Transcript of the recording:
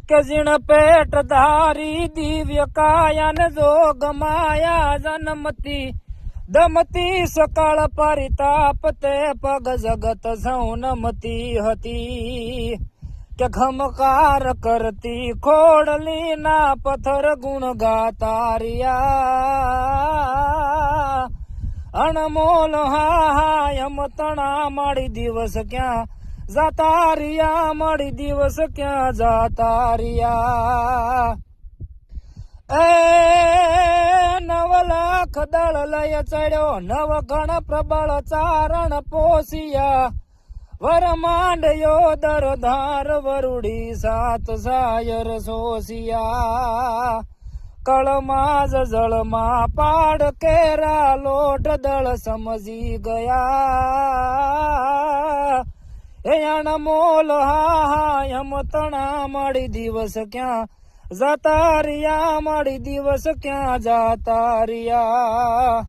કે જીણ પેટ ધારી દિવ્ય કાયાન જોગ માયા જન્મતી દમતી સકાળ પરિતાપ તે પગ જગત સૌનમતી હતી કે ખમકાર કરતી ખોડલી ના પથ્થર ગુણ ગાતારિયા અણમોલ હાયમ તણા માડી દિવસ ક્યાં જાતા રિયા માડી દિવસ ક્યાં જાતા રિયા એ 9 લાખ દળ લય ચડ્યો નવ ગણ પ્રબળ ચારણ પોસિયા વરમાંડયો દરધાર વરુડી સાત સાયર સોસિયા કળમાં જળમાં પાડ કેરા લોટ દળ સમજી ગયા એ અણમોલ હાયમ તણા માડી દિવસ ક્યાં જાતા રિયા માડી દિવસ ક્યાં જાતા રિયા।